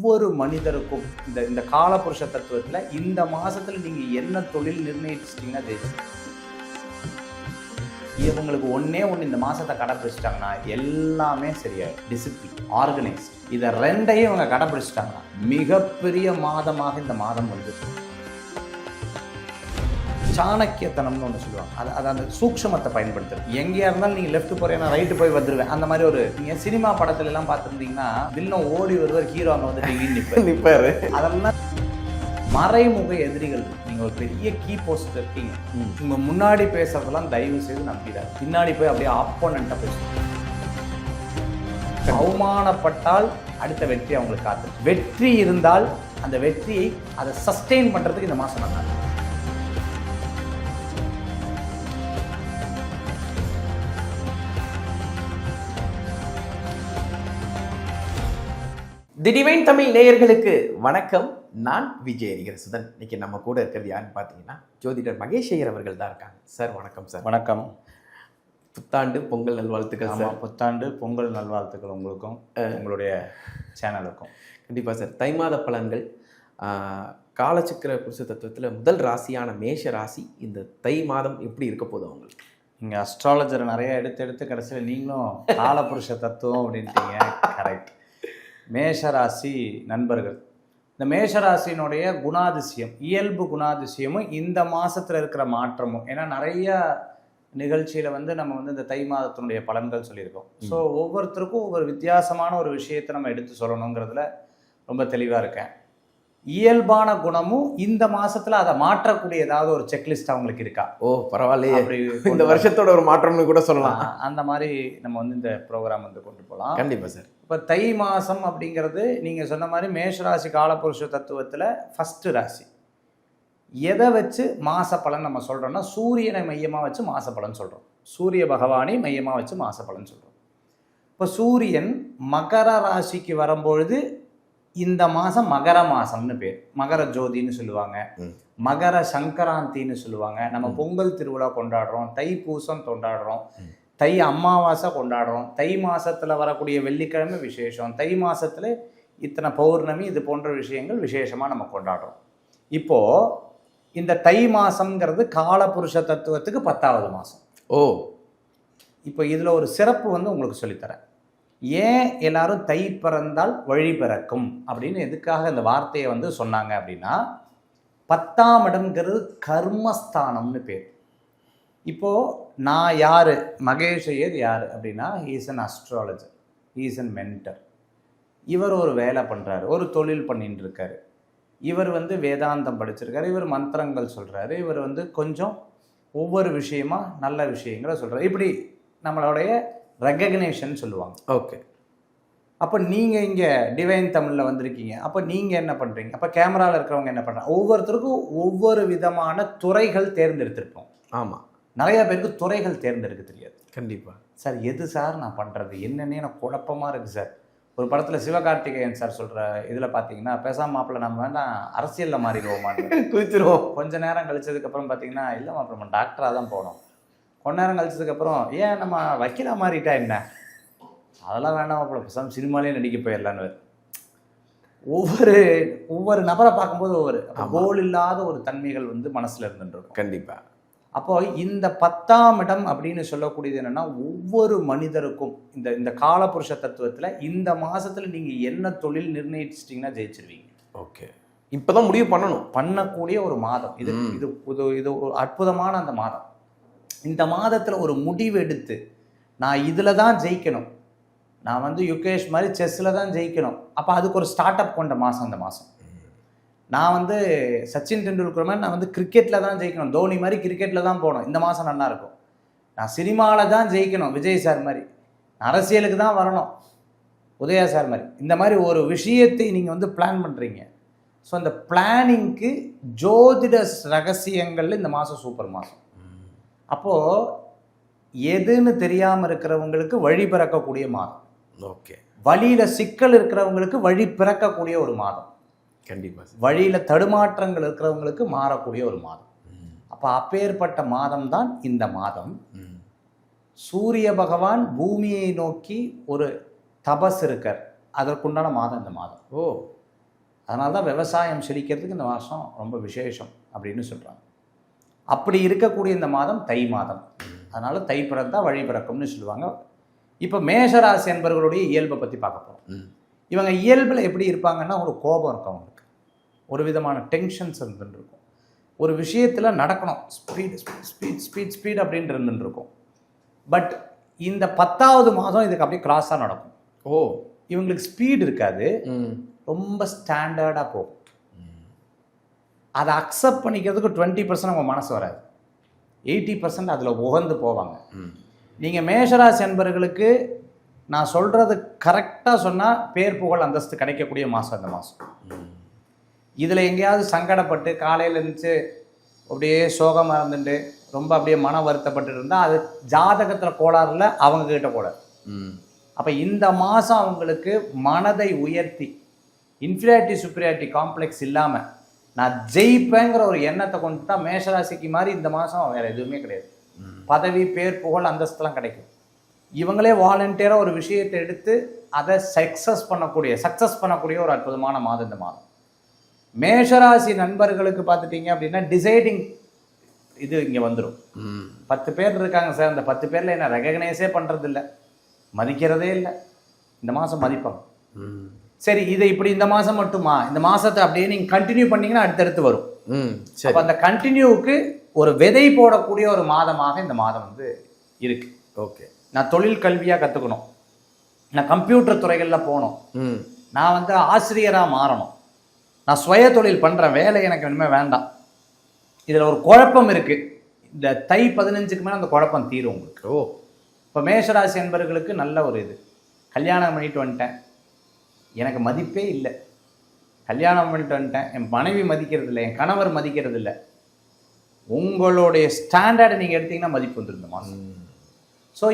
ஒவ்வொரு மனிதருக்கும் இந்த இந்த காலபுருஷ தத்துவத்துல இந்த மாசத்துல நீங்க என்ன தொழில் நிர்ணயிச்சிட்டீங்கன்னா ஜெயிச்சு. இவங்களுக்கு ஒன்னே ஒன்று இந்த மாசத்தை கடைப்பிடிச்சிட்டாங்கன்னா எல்லாமே சரியாயிடும். டிசிப்ளின், ஆர்கனைஸ்ட், இதை ரெண்டையும் இவங்க கடைப்பிடிச்சிட்டாங்கன்னா மிகப்பெரிய மாதமாக இந்த மாதம் வந்து சாணக்கியத்தனம்னு ஒன்று சொல்லுவாங்க. அது அந்த சூக்ஷமத்தை பயன்படுத்துறது. எங்கேயா இருந்தாலும் நீங்கள் லெஃப்ட் போறேன்னா ரைட்டு போய் வந்துடுவேன். அந்த மாதிரி ஒரு நீங்கள் சினிமா படத்துல எல்லாம் பார்த்துருந்தீங்கன்னா வில்லன் ஓடி வருவார், ஹீரோ அங்கே வந்துட்டு நிற்பாரு. அதெல்லாம் மறைமுக எதிரிகள். நீங்க ஒரு பெரிய கீ போஸ்ட் இருக்கீங்க, உங்க முன்னாடி பேசுறதெல்லாம் தயவு செய்து நம்பிடாது. பின்னாடி போய் அப்படியே ஆப்போனண்ட்டா பேசுவாங்க. அவமானப்பட்டால் அடுத்த வெற்றி அவங்களுக்கு காத்து. வெற்றி இருந்தால் அந்த வெற்றியை அதை சஸ்டெயின் பண்றதுக்கு இந்த மாசம் நல்லா. தி டிவைன் தமிழ் நேயர்களுக்கு வணக்கம். நான் விஜய் சுதன். இன்னைக்கு நம்ம கூட இருக்கிறது யாருன்னு பார்த்தீங்கன்னா ஜோதிடர் மகேஷ் ஐயர் அவர்கள் தான் இருக்காங்க. சார் வணக்கம். சார் வணக்கம். புத்தாண்டு பொங்கல் நல்வாழ்த்துக்கள் சார். புத்தாண்டு பொங்கல் நல்வாழ்த்துக்கள் உங்களுக்கும் உங்களுடைய சேனலுக்கும். கண்டிப்பாக சார். தை மாத பலன்கள், காலச்சக்கர புருஷ தத்துவத்தில் முதல் ராசியான மேஷ ராசி இந்த தை மாதம் எப்படி இருக்க போதும் அவங்களுக்கு? நீங்கள் அஸ்ட்ராலஜரை நிறைய எடுத்து கடைசியில் நீங்களும் காலபுருஷ தத்துவம் அப்படின்ட்டீங்க. கரெக்ட். மேஷராசி நண்பர்கள், இந்த மேஷராசினுடைய குணாதிசயம், இயல்பு குணாதிசயமும் இந்த மாதத்தில் இருக்கிற மாற்றமும், ஏன்னா நிறைய நிகழ்ச்சியில் நம்ம இந்த தை மாதத்தினுடைய பலன்கள் சொல்லியிருக்கோம். ஸோ ஒவ்வொருத்தருக்கும் ஒவ்வொரு வித்தியாசமான ஒரு விஷயத்தை நம்ம எடுத்து சொல்லணுங்கிறதுல ரொம்ப தெளிவாக இருக்கேன். இயல்பான குணமும் இந்த மாசத்துல அதை மாற்றக்கூடிய ஏதாவது ஒரு செக்லிஸ்ட் அவங்களுக்கு இருக்கா? ஓ பரவாயில்லையே, அப்படி இந்த வருஷத்தோட ஒரு மாற்றம்னு கூட சொல்லலாம். அந்த மாதிரி நம்ம இந்த ப்ரோக்ராம் கொண்டு போகலாம். கண்டிப்பா சார். இப்போ தை மாசம் அப்படிங்கிறது நீங்க சொன்ன மாதிரி மேஷராசி காலபுருஷ தத்துவத்துல ஃபர்ஸ்ட் ராசி. எதை வச்சு மாச பலன் நம்ம சொல்றோம்னா சூரியனை மையமா வச்சு மாச பலன் சொல்றோம். சூரிய பகவானை மையமா வச்சு மாச பலன் சொல்றோம். இப்போ சூரியன் மகர ராசிக்கு வரும்பொழுது இந்த மாதம் மகர மாசம்னு பேர். மகர ஜோதின்னு சொல்லுவாங்க, மகர சங்கராந்தின்னு சொல்லுவாங்க. நம்ம பொங்கல் திருவிழா கொண்டாடுறோம், தை பூசம் கொண்டாடுறோம், தை அமாவாசை கொண்டாடுறோம், தை மாசத்துல வரக்கூடிய வெள்ளிக்கிழமை விசேஷம், தை மாசத்துல இத்தனை பௌர்ணமி, இது போன்ற விஷயங்கள் விசேஷமா நம்ம கொண்டாடுறோம். இப்போ இந்த தை மாசம்ங்கிறது காலபுருஷ தத்துவத்துக்கு 10வது மாசம். ஓ, இப்போ இதுல ஒரு சிறப்பு உங்களுக்கு சொல்லித்தரேன். ஏன் எல்லாரும் தை பிறந்தால் வழி பிறக்கும் அப்படின்னு எதுக்காக இந்த வார்த்தையை சொன்னாங்க அப்படின்னா, 10ஆம் இடம்ங்கிறது கர்மஸ்தானம்னு பேர். இப்போ நான் யாரு, மகேஷ் ஐயர் யாரு அப்படின்னா, he's an astrologer, he's an mentor. இவர் ஒரு வேலை பண்றாரு, ஒரு தொழில் பண்ணிட்டு இருக்காரு. இவர் வேதாந்தம் படிச்சிருக்காரு, இவர் மந்திரங்கள் சொல்றாரு, இவர் கொஞ்சம் ஒவ்வொரு விஷயமா நல்ல விஷயங்களை சொல்றாரு. இப்படி நம்மளுடைய ரெகக்னேஷன் சொல்லுவாங்க. ஓகே, அப்போ நீங்கள் இங்கே டிவைன் தமிழில் வந்திருக்கீங்க. அப்போ நீங்கள் என்ன பண்ணுறீங்க? அப்போ கேமராவில் இருக்கிறவங்க என்ன பண்ணுறாங்க? ஒவ்வொருத்தருக்கும் ஒவ்வொரு விதமான துறைகள் தேர்ந்தெடுத்திருப்போம். ஆமாம், நிறைய பேருக்கு துறைகள் தேர்ந்தெடுக்க தெரியாது. கண்டிப்பாக. சார் எது சார் நான் பண்ணுறது என்னன்னே எனக்கு குழப்பமாக இருக்குது சார். ஒரு படத்தில் சிவகார்த்திகேயன் சார் சொல்கிற இதில் பார்த்தீங்கன்னா, பேசாம மாப்பிள்ள நம்ம வேண்டாம் அரசியலில் மாறிடுவோமான்னு குதிச்சிருவோம். கொஞ்சம் நேரம் கழிச்சதுக்கப்புறம் பார்த்தீங்கன்னா, இல்லை மாப்பிள்ள நம்ம டாக்டராக தான் போனோம். கொஞ்ச நேரம் கழிச்சதுக்கப்புறம் ஏன் நம்ம வக்கீலா மாறிட்டா என்ன, அதெல்லாம் வேண்டாம் மாப்பிள்ள பேசாம சினிமாலே நடிக்க போயிடலான்னு. ஒவ்வொரு நபரை பார்க்கும்போது ஒவ்வொரு கோல் இல்லாத ஒரு தன்மைகள் மனசுல இருந்துருக்கும். கண்டிப்பா. அப்போ இந்த 10ஆம் இடம் அப்படின்னு சொல்லக்கூடியது என்னன்னா, ஒவ்வொரு மனிதருக்கும் இந்த இந்த காலபுருஷ தத்துவத்துல இந்த மாசத்துல நீங்க என்ன தொழில் நிர்ணயிச்சிட்டீங்கன்னா ஜெயிச்சிருவீங்க. ஓகே, இப்பதான் முடிவு பண்ணக்கூடிய ஒரு மாதம் இது. இது ஒரு அற்புதமான அந்த மாதம். இந்த மாதத்தில் ஒரு முடிவு எடுத்து நான் இதில் தான் ஜெயிக்கணும், நான் யுகேஷ் மாதிரி செஸ்ஸில் தான் ஜெயிக்கணும், அப்போ அதுக்கு ஒரு ஸ்டார்ட் அப் கொண்ட மாதம் இந்த மாதம். நான் சச்சின் டெண்டுல்கர் மாதிரி நான் கிரிக்கெட்டில் தான் ஜெயிக்கணும், தோனி மாதிரி கிரிக்கெட்டில் தான் போகணும், இந்த மாதம் நல்லா இருக்கும். நான் சினிமாவில் தான் ஜெயிக்கணும், விஜய் சார் மாதிரி. அரசியலுக்கு தான் வரணும், உதயா சார் மாதிரி. இந்த மாதிரி ஒரு விஷயத்தை நீங்கள் பிளான் பண்ணுறீங்க. ஸோ அந்த பிளானிங்க்கு ஜோதிட ரகசியங்களில் இந்த மாதம் சூப்பர் மாதம். அப்போது எதுன்னு தெரியாமல் இருக்கிறவங்களுக்கு வழி பிறக்கக்கூடிய மாதம். ஓகே, வழியில் சிக்கல் இருக்கிறவங்களுக்கு வழி பிறக்கக்கூடிய ஒரு மாதம். கண்டிப்பாக. வழியில் தடுமாற்றங்கள் இருக்கிறவங்களுக்கு மாறக்கூடிய ஒரு மாதம். அப்போ அப்பேற்பட்ட மாதம் தான் இந்த மாதம். சூரிய பகவான் பூமியை நோக்கி ஒரு தபஸ் இருக்கார், அதற்குண்டான மாதம் இந்த மாதம். ஓ, அதனால தான் விவசாயம் செழிக்கிறதுக்கு இந்த மாதம் ரொம்ப விசேஷம் அப்படின்னு சொல்கிறாங்க. அப்படி இருக்கக்கூடிய இந்த மாதம் தை மாதம். அதனால் தை பிறந்தா வழி பிறக்கும்னு சொல்லுவாங்க. இப்போ மேஷராசி என்பவர்களுடைய இயல்பை பற்றி பார்க்க போகிறோம். இவங்க இயல்பில் எப்படி இருப்பாங்கன்னா, ஒரு கோபம் இருக்கும் அவங்களுக்கு, ஒரு விதமான டென்ஷன்ஸ் இருந்துட்டு இருக்கும், ஒரு விஷயத்தில் நடக்கணும் ஸ்பீட் ஸ்பீட் ஸ்பீட் ஸ்பீட் அப்படின்ட்டு இருந்துட்டு இருக்கும். பட் இந்த 10வது மாதம் இதுக்கு அப்படியே கிராஸாக நடக்கும். இவங்களுக்கு ஸ்பீடு இருக்காது, ரொம்ப ஸ்டாண்டர்டாக போகும். அதை அக்செப்ட் பண்ணிக்கிறதுக்கு 20% அவங்க மனசு வராது, 80% அதில் உகந்து போவாங்க. நீங்கள் மேஷராசி என்பவர்களுக்கு நான் சொல்கிறது கரெக்டாக சொன்னால் பேர் புகழ் அந்தஸ்து கிடைக்கக்கூடிய மாதம் இந்த மாதம். இதில் எங்கேயாவது சங்கடப்பட்டு காலையில் இருந்துச்சு அப்படியே சோகமாக இருந்துட்டு ரொம்ப அப்படியே மன வருத்தப்பட்டு இருந்தால் அது ஜாதகத்தில் கோளாறுல அவங்கக்கிட்ட கோளாறு. அப்போ இந்த மாதம் அவங்களுக்கு மனதை உயர்த்தி இன்ஃபீரியாரிட்டி சுப்பீரியாரிட்டி காம்ப்ளெக்ஸ் இல்லாமல் நான் ஜெயிப்பேங்கிற ஒரு எண்ணத்தை கொண்டு தான் மேஷராசிக்கு மாதிரி இந்த மாதம் வேறு எதுவுமே கிடையாது. பதவி பேர் புகழ் அந்தஸ்தெல்லாம் கிடைக்கும். இவங்களே வாலண்டியராக ஒரு விஷயத்தை எடுத்து அதை சக்ஸஸ் பண்ணக்கூடிய ஒரு அற்புதமான மாதம் இந்த மாதம். மேஷராசி நண்பர்களுக்கு பார்த்துட்டிங்க அப்படின்னா டிசைடிங் இது இங்கே வந்துடும். 10 பேர் இருக்காங்க சார், அந்த 10 பேரில் என்ன ரெகக்னைஸே பண்ணுறது இல்லை, மதிக்கிறதே இல்லை. இந்த மாதம் மதிப்பாங்க. சரி, இதை இப்படி இந்த மாதம் மட்டுமா, இந்த மாதத்தை அப்படியே நீங்கள் கண்டினியூ பண்ணிங்கன்னா அடுத்தடுத்து வரும். அப்போ அந்த கண்டினியூவுக்கு ஒரு விதை போடக்கூடிய ஒரு மாதமாக இந்த மாதம் வந்து இருக்கு. ஓகே, நான் தொழில் கல்வியாக கற்றுக்கணும், நான் கம்ப்யூட்டர் துறைகளில் போகணும், நான் வந்து ஆசிரியராக மாறணும், நான் சுய தொழில் பண்ணுறேன், வேலை எனக்கு இனிமேல் வேண்டாம். இதில் ஒரு குழப்பம் இருக்குது. இந்த தை 15க்கு மேலே அந்த குழப்பம் தீரும் உங்களுக்கு. இப்போ மேஷராசி என்பவர்களுக்கு நல்ல ஒரு இது, கல்யாணம் பண்ணிட்டு வந்துட்டேன், எனக்கு மதிப்பே இல்லை, கல்யாணம் பண்ணிட்டு வந்துட்டேன், என் மனைவி மதிக்கிறது இல்லை, என் கணவர் மதிக்கிறது இல்லை. உங்களுடைய ஸ்டாண்டர்டை நீங்கள் எடுத்தீங்கன்னா மதிப்பு வந்துருந்த மாதம். ஸோ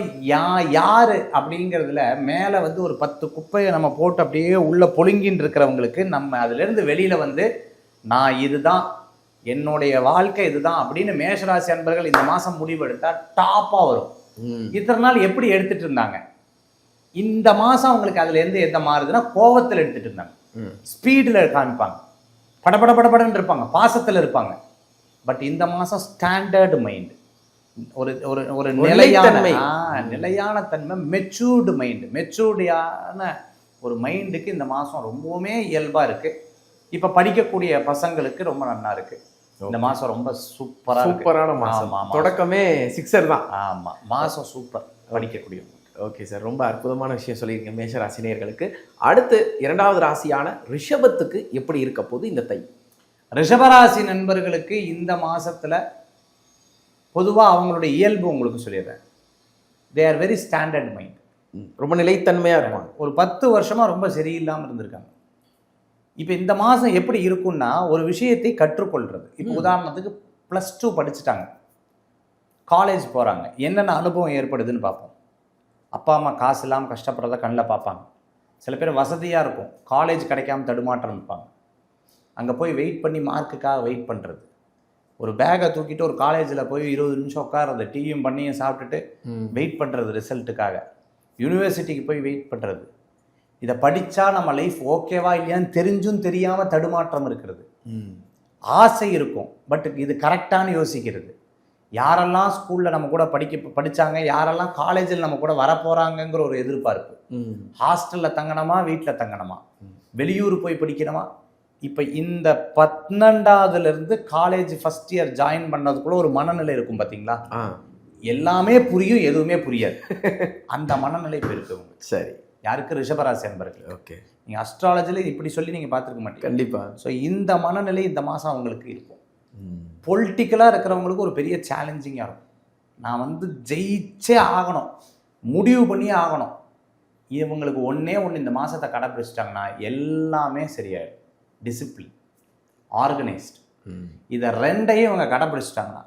யார் அப்படிங்கிறதுல மேலே வந்து ஒரு 10 குப்பையை நம்ம போட்டு அப்படியே உள்ளே பொழுங்கின்னு இருக்கிறவங்களுக்கு நம்ம அதிலேருந்து வெளியில் வந்து நான் இதுதான் என்னுடைய வாழ்க்கை இதுதான் அப்படின்னு மேஷராசி அன்பர்கள் இந்த மாதம் முடிவெடுத்தால் டாப்பாக வரும். இத்தனை நாள் எப்படி எடுத்துகிட்டு இருந்தாங்க, இந்த மாதம் அவங்களுக்கு அதுலேருந்து எந்த மாறுதுன்னா கோபத்தில் எடுத்துகிட்டு இருந்தாங்க, ஸ்பீடில் காமிப்பாங்க, படபடன்னு இருப்பாங்க, பாசத்தில் இருப்பாங்க. பட் இந்த மாதம் ஸ்டாண்டர்டு மைண்டு, ஒரு ஒரு ஒரு நிலையான தன்மை, மெச்சூர்டு மைண்டு, மெச்சூர்டியான ஒரு மைண்டுக்கு இந்த மாதம் ரொம்பவுமே இயல்பாக இருக்குது. இப்போ படிக்கக்கூடிய பசங்களுக்கு ரொம்ப நல்லா இருக்குது. இந்த மாதம் ரொம்ப சூப்பரான மாதம். தொடக்கமே 6 தான். ஆமாம், மாதம் சூப்பர் படிக்கக்கூடிய. ஓகே சார், ரொம்ப அற்புதமான விஷயம் சொல்லியிருக்கீங்க மேஷராசினியர்களுக்கு. அடுத்து 2வது ராசியான ரிஷபத்துக்கு எப்படி இருக்க போது இந்த தை? ரிஷபராசி நண்பர்களுக்கு இந்த மாதத்தில் பொதுவாக அவங்களுடைய இயல்பு உங்களுக்கு சொல்லிடுறேன். They are very standard mind, ரொம்ப நிலைத்தன்மையாக இருப்பாங்க. ஒரு 10 வருஷமாக ரொம்ப சரியில்லாமல் இருந்திருக்காங்க. இப்போ இந்த மாதம் எப்படி இருக்குன்னா, ஒரு விஷயத்தை கற்றுக்கொள்கிறது. இப்போ உதாரணத்துக்கு +2 படிச்சுட்டாங்க, காலேஜ் போகிறாங்க, என்னென்ன அனுபவம் ஏற்படுதுன்னு பார்ப்போம். அப்பா அம்மா காசு இல்லாமல் கஷ்டப்படுறத கண்ணில் பார்ப்பாங்க. சில பேர் வசதியாக இருக்கும், காலேஜ் கிடைக்காம தடுமாற்றம் இருப்பாங்க, அங்கே போய் வெயிட் பண்ணி மார்க்குக்காக வெயிட் பண்ணுறது, ஒரு பேக்கை தூக்கிட்டு ஒரு காலேஜில் போய் 20 நிமிஷம் உட்கார்றது, டீயும் பண்ணியும் சாப்பிட்டுட்டு வெயிட் பண்ணுறது ரிசல்ட்டுக்காக, யூனிவர்சிட்டிக்கு போய் வெயிட் பண்ணுறது. இதை படித்தா நம்ம லைஃப் ஓகேவா இல்லையான்னு தெரிஞ்சும் தெரியாமல் தடுமாற்றம் இருக்கிறது. ஆசை இருக்கும், பட் இது கரெக்டானு யோசிக்கிறது. யாரெல்லாம் ஸ்கூலில் நம்ம கூட படித்தாங்க, யாரெல்லாம் காலேஜில் நம்ம கூட வரப்போகிறாங்கங்கிற ஒரு எதிர்பார்ப்பு. ஹாஸ்டலில் தங்கணுமா, வீட்டில் தங்கணுமா, வெளியூர் போய் படிக்கணுமா. இப்போ இந்த 12வதுலேருந்து காலேஜ் ஃபஸ்ட் இயர் ஜாயின் பண்ணதுக்குள்ள ஒரு மனநிலை இருக்கும் பார்த்தீங்களா, எல்லாமே புரியும், எதுவுமே புரியாது, அந்த மனநிலை இப்போ இருக்குங்க. சரி, யாருக்கு? ரிஷபராசி அன்பர்கள். ஓகே, நீங்கள் அஸ்ட்ராலஜியில் இப்படி சொல்லி நீங்கள் பார்த்துருக்க மாட்டீங்க கண்டிப்பாக. ஸோ இந்த மனநிலை இந்த மாதம் அவங்களுக்கு இருக்கும். பொலிட்டிக்கலாக இருக்கிறவங்களுக்கு ஒரு பெரிய சேலஞ்சிங்காக இருக்கும். நான் வந்து ஜெயிச்சே ஆகணும், முடிவு பண்ணியே ஆகணும். இவங்களுக்கு ஒன்றே இந்த மாதத்தை கடைப்பிடிச்சிட்டாங்கன்னா எல்லாமே சரியாயிடும். டிசிப்ளின், ஆர்கனைஸ்டு, இதை 2ஐயும் இவங்க கடைப்பிடிச்சிட்டாங்கன்னா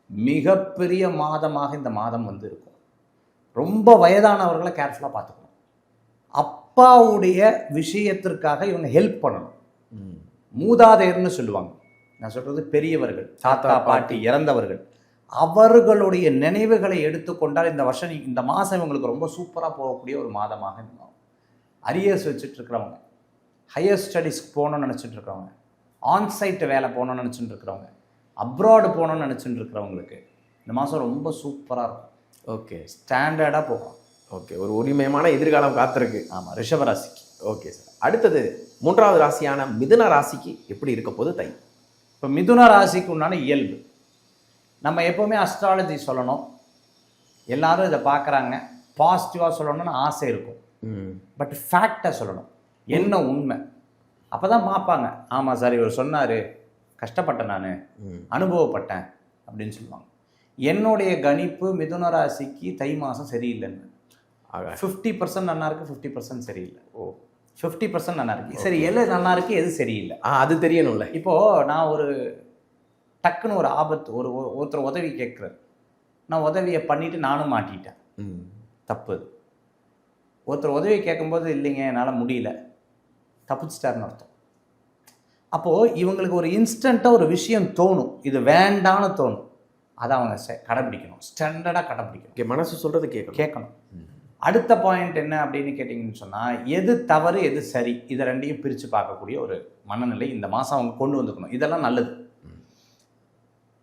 மிகப்பெரிய மாதமாக இந்த மாதம் வந்து இருக்கும். ரொம்ப வயதானவர்களை கேர்ஃபுல்லாக பார்த்துக்கணும். அப்பாவுடைய விஷயத்திற்காக இவங்க ஹெல்ப் பண்ணணும். மூதாதையர்னு சொல்லுவாங்க, நான் சொல்கிறது பெரியவர்கள், தாத்தா பாட்டி இறந்தவர்கள், அவர்களுடைய நினைவுகளை எடுத்துக்கொண்டால் இந்த மாதம் இவங்களுக்கு ரொம்ப சூப்பராக போகக்கூடிய ஒரு மாதமாக இருக்கும். அரியர்ஸ் வச்சுட்டு இருக்கிறவங்க, ஹையர் ஸ்டடீஸ்க்கு போகணும்னு நினச்சிட்டு இருக்கிறவங்க, ஆன்சைட் வேலை போகணும்னு நினச்சிட்டு இருக்கிறவங்க, அப்ராடு போகணும்னு நினச்சிட்டு இருக்கிறவங்களுக்கு இந்த மாதம் ரொம்ப சூப்பராக இருக்கும். ஓகே, ஸ்டாண்டர்டாக போகும். ஓகே, ஒரு ஒளிமயமான எதிர்காலம் காத்திருக்கு. ஆமாம், ரிஷபராசிக்கு. Okay sir. அடுத்தது 3வது ராசியான மிதுன ராசிக்கு எப்படி இருக்க போது தை? இப்போ மிதுன ராசிக்கு உண்டான இயல்பு, நம்ம எப்போவுமே அஸ்ட்ராலஜி சொல்லணும், எல்லாரும் இதை பார்க்குறாங்க, பாசிட்டிவாக சொல்லணும்னு ஆசை இருக்கும். பட் ஃபேக்டை சொல்லணும், என்ன உண்மை, அப்போ தான் பார்ப்பாங்க. ஆமாம் சார், இவர் சொன்னார், கஷ்டப்பட்டேன், நான் அனுபவப்பட்டேன் அப்படின்னு சொல்லுவாங்க. என்னுடைய கணிப்பு மிதுன ராசிக்கு தை மாதம் சரியில்லைன்னு. 50% நல்லா இருக்குது, 50% சரியில்லை. 50% நல்லா இருக்கு. சரி, எது நல்லா இருக்கு, எது சரியில்லை, அது தெரியணும்ல. இப்போது நான் ஒரு டக்குன்னு ஒரு ஆபத்து, ஒருத்தர் உதவி கேட்குறாரு, நான் உதவியை பண்ணிவிட்டு நானும் மாட்டிட்டேன், தப்பு. ஒருத்தர் உதவி கேட்கும்போது இல்லைங்க என்னால் முடியல, தப்பிச்சிட்டாருன்னு அர்த்தம். அப்போது இவங்களுக்கு ஒரு இன்ஸ்டண்ட்டாக ஒரு விஷயம் தோணும், இது வேண்டான்னு தோணும், அதை அவங்க கடைப்பிடிக்கணும், ஸ்டாண்டர்டாக கடைப்பிடிக்கணும். மனசு சொல்கிறது கேட்கணும். அடுத்த பாயிண்ட் என்ன அப்படின்னு கேட்டிங்கன்னு சொன்னால், எது தவறு எது சரி, இதை ரெண்டையும் பிரித்து பார்க்கக்கூடிய ஒரு மனநிலை இந்த மாதம் அவங்க கொண்டு வந்துக்கணும். இதெல்லாம் நல்லது.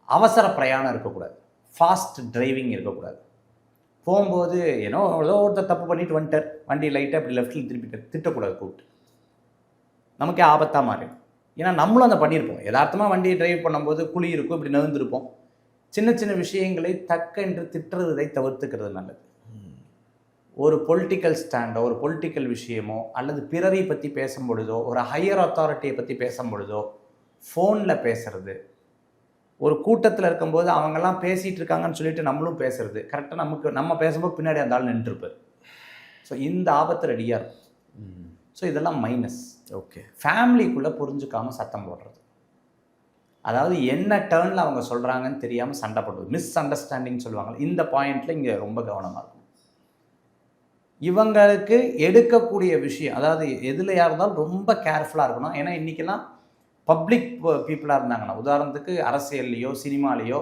அவசர பிரயாணம் இருக்கக்கூடாது, ஃபாஸ்ட் டிரைவிங் இருக்கக்கூடாது. போகும்போது ஏதோ ஒருத்தர் தப்பு பண்ணிட்டு வந்துட்டார், வண்டி லைட்டாக அப்படி லெஃப்டில் திருப்பிட்டு திட்டக்கூடாது, கூப்பிட்டு நமக்கே ஆபத்தாக மாறிடும். ஏன்னா நம்மளும் அதை பண்ணியிருப்போம். யதார்த்தமாக வண்டியை டிரைவ் பண்ணும்போது குழி இருக்கும், இப்படி நகர்ந்துருப்போம். சின்ன சின்ன விஷயங்களை தக்கென்று திட்டுறதை தவிர்த்துக்கிறது நல்லது. ஒரு பொலிட்டிக்கல் ஸ்டாண்டோ, ஒரு பொலிட்டிக்கல் விஷயமோ, அல்லது பிறரை பற்றி பேசும் பொழுதோ, ஒரு ஹையர் அத்தாரிட்டியை பற்றி பேசும் பொழுதோ, ஃபோனில் பேசுறது, ஒரு கூட்டத்தில் இருக்கும்போது அவங்கெல்லாம் பேசிகிட்டு இருக்காங்கன்னு சொல்லிட்டு நம்மளும் பேசுறது, கரெக்டாக நம்ம பேசும்போது பின்னாடி அந்த ஆள் நின்றுருப்பார். ஸோ இந்த ஆபத்து ரெடியாக இருக்கும். ஸோ இதெல்லாம் மைனஸ். ஓகே, ஃபேமிலிக்குள்ளே புரிஞ்சுக்காமல் சத்தம் போடுறது, அதாவது என்ன டேர்னில் அவங்க சொல்கிறாங்கன்னு தெரியாமல் சண்டை போடுறது, மிஸ் அண்டர்ஸ்டாண்டிங் சொல்லுவாங்க. இந்த பாயிண்டில் இங்கே ரொம்ப கவனமாக இருக்கும். இவங்களுக்கு எடுக்கக்கூடிய விஷயம், அதாவது எதுலையாக இருந்தாலும் ரொம்ப கேர்ஃபுல்லாக இருக்கணும். ஏன்னா இன்றைக்கெல்லாம் பப்ளிக் பீப்புளாக இருந்தாங்கன்னா, உதாரணத்துக்கு அரசியல்லையோ சினிமாலேயோ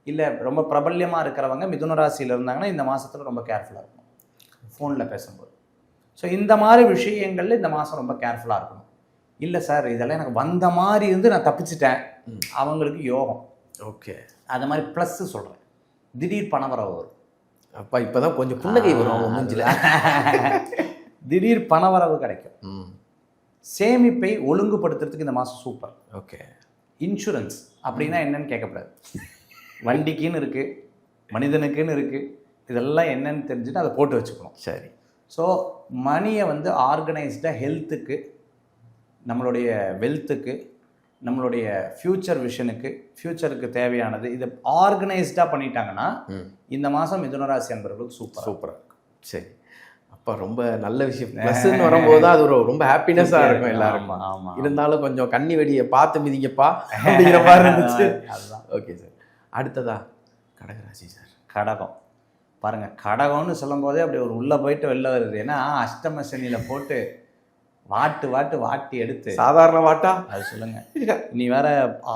இல்லை ரொம்ப பிரபல்யமாக இருக்கிறவங்க மிதுன ராசியில் இருந்தாங்கன்னா இந்த மாதத்தில் ரொம்ப கேர்ஃபுல்லாக இருக்கணும் ஃபோனில் பேசும்போது. ஸோ இந்த மாதிரி விஷயங்களில் இந்த மாதம் ரொம்ப கேர்ஃபுல்லாக இருக்கணும். இல்லை சார், இதெல்லாம் எனக்கு வந்த மாதிரி இருந்து நான் தப்பிச்சிட்டேன், அவங்களுக்கு யோகம். ஓகே, அது மாதிரி ப்ளஸ்ஸு சொல்கிறேன், திடீர் பணவரவு வரும். அப்பா இப்போ தான் கொஞ்சம் புன்னகை வரும் மூஞ்சில. திடீர் பணவரவு கிடைக்கும். சேமிப்பை ஒழுங்குபடுத்துறதுக்கு இந்த மாதம் சூப்பர். ஓகே, இன்சூரன்ஸ் அப்படின்னா என்னன்னு கேட்கக்கூடாது. வண்டிக்குன்னு இருக்குது, மனிதனுக்குன்னு இருக்குது, இதெல்லாம் என்னன்னு தெரிஞ்சுட்டு அதை போட்டு வச்சுக்கணும். சரி. ஸோ மணியை வந்து ஆர்கனைஸ்டாக ஹெல்த்துக்கு, நம்மளுடைய வெல்த்துக்கு, நம்மளுடைய ஃப்யூச்சர் விஷனுக்கு, ஃப்யூச்சருக்கு தேவையானது இதை ஆர்கனைஸ்டாக பண்ணிட்டாங்கன்னா இந்த மாதம் மிதுன ராசி அன்பர்களுக்கு சூப்பராக இருக்கும். சரி, அப்போ ரொம்ப நல்ல விஷயம். ப்ளஸ்ன்னு வரும்போது தான் அது ரொம்ப ஹாப்பினஸ்ஸாக இருக்கும் எல்லாருக்கும். ஆமாம், இருந்தாலும் கொஞ்சம் கண்ணி வெடியை பார்த்து மிதிங்கப்பா அப்படிங்கிற மாதிரி இருந்துச்சு. அதுதான். Okay sir. அடுத்ததா கடகராசி சார். கடகம் பாருங்கள், கடகம்னு சொல்லும் போதே அப்படி ஒரு உள்ளே போயிட்டு வெளில வருது. ஏன்னா அஷ்டம சனியில் போட்டு வாட்டி எடுத்து, சாதாரண வாட்டா அது சொல்லுங்கள். நீ வேற